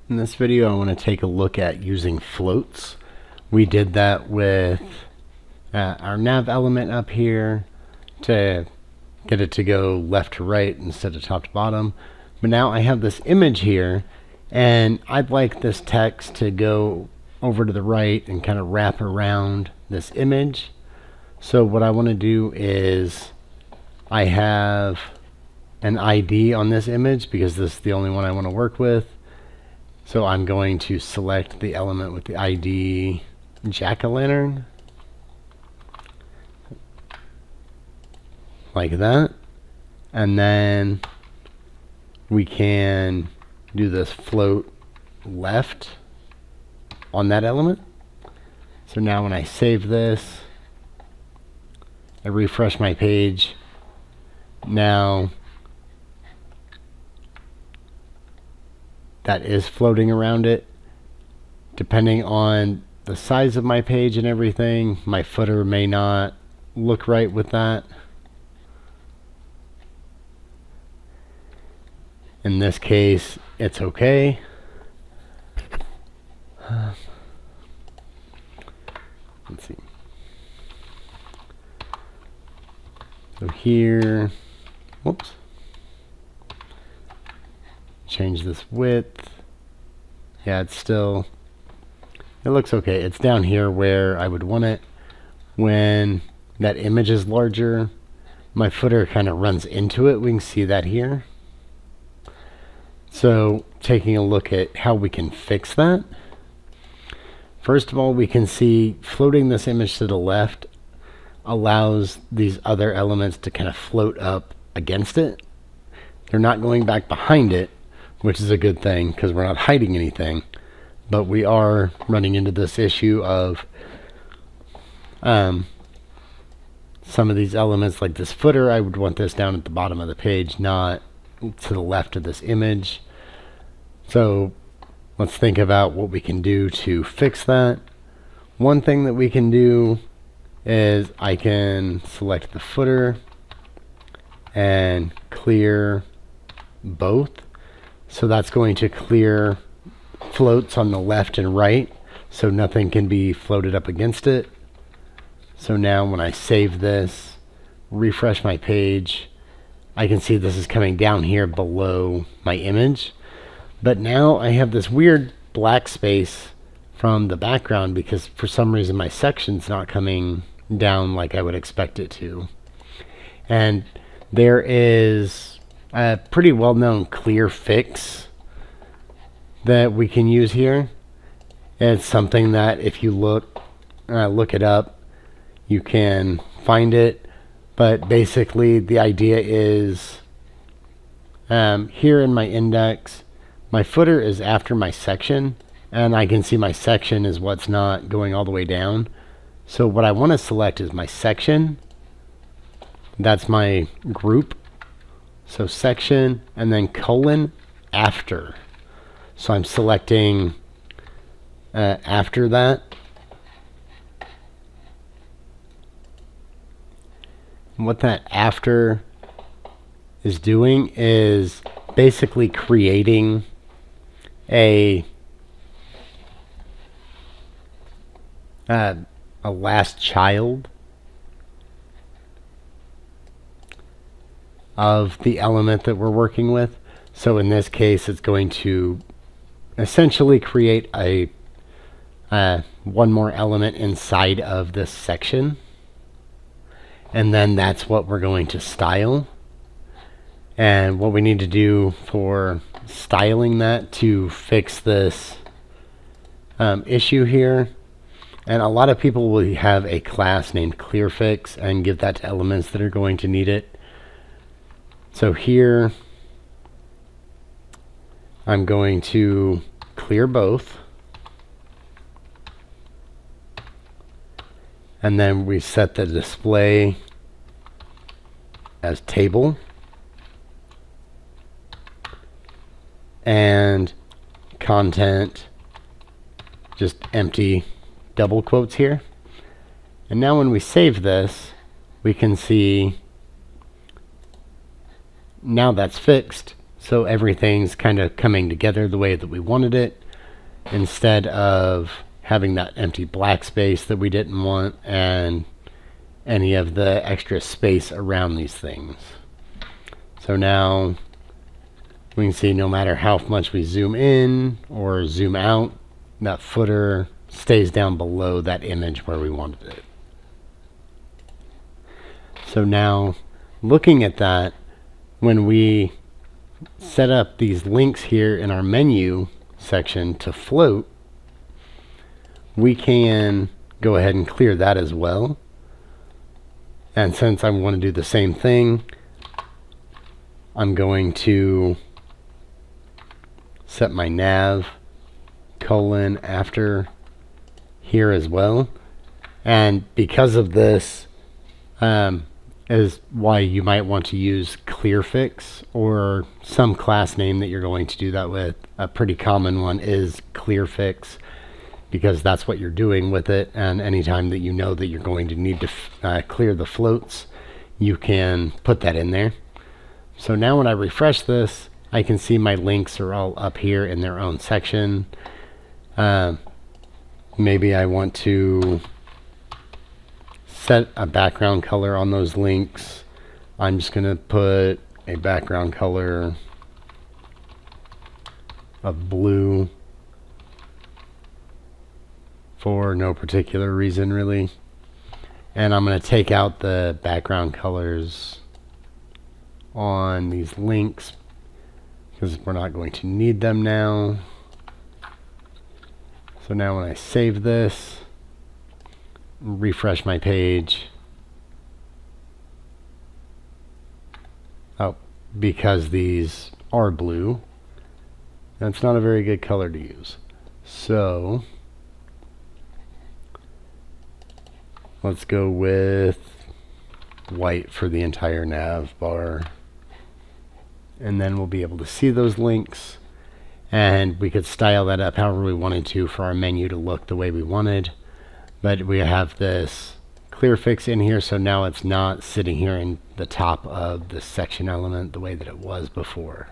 In this video, I want to take a look at using floats. We did that with our nav element up here to get it to go left to right instead of top to bottom. But now I have this image here, and I'd like this text to go over to the right and kind of wrap around this image. So what I want to do is I have an ID on this image because this is the only one I want to work with. So I'm going to select the element with the ID jack-o'-lantern, like that. And then we can do this float left on that element. So now when I save this, I refresh my page. Now that is floating around it. Depending on the size of my page and everything, my footer may not look right with that. In this case, it's okay. Let's see. So here, whoops. Change this width. Yeah, it looks okay. It's down here where I would want it. When that image is larger, my footer kind of runs into it. We can see that here. So taking a look at how we can fix that. First of all, we can see floating this image to the left allows these other elements to kind of float up against it. They're not going back behind it, which is a good thing because we're not hiding anything. But we are running into this issue of some of these elements, like this footer. I would want this down at the bottom of the page, not to the left of this image. So let's think about what we can do to fix that. One thing that we can do is I can select the footer and clear both. So that's going to clear floats on the left and right, so nothing can be floated up against it. So now when I save this, refresh my page, I can see this is coming down here below my image. But now I have this weird black space from the background because for some reason my section's not coming down like I would expect it to. And there is a pretty well-known clear fix that we can use here. It's something that if you look it up, you can find it. But basically the idea is here in my index, my footer is after my section, and I can see my section is what's not going all the way down. So what I want to select is my section. That's my group. So section and then colon after. So I'm selecting after that. And what that after is doing is basically creating a last child of the element that we're working with. So in this case, it's going to essentially create a one more element inside of this section. And then that's what we're going to style. And what we need to do for styling that to fix this issue here, and a lot of people will have a class named ClearFix and give that to elements that are going to need it. So here I'm going to clear both, and then we set the display as table and content just empty double quotes here. And now when we save this, we can see now that's fixed. So everything's kind of coming together the way that we wanted it, instead of having that empty black space that we didn't want and any of the extra space around these things. So now we can see no matter how much we zoom in or zoom out, that footer stays down below that image where we wanted it. So now, looking at that, when we set up these links here in our menu section to float, we can go ahead and clear that as well. And since I want to do the same thing, I'm going to set my nav colon after here as well. And because of this, is why you might want to use ClearFix or some class name that you're going to do that with. A pretty common one is ClearFix, because that's what you're doing with it, and anytime that you know that you're going to need to clear the floats, you can put that in there. So now when I refresh this, I can see my links are all up here in their own section. Maybe I want to set a background color on those links. I'm just going to put a background color of blue for no particular reason really. And I'm going to take out the background colors on these links because we're not going to need them now. So now when I save this, refresh my page, because these are blue, that's not a very good color to use. So let's go with white for the entire nav bar, and then we'll be able to see those links, and we could style that up however we wanted to for our menu to look the way we wanted. But we have this ClearFix in here, so now it's not sitting here in the top of the section element the way that it was before.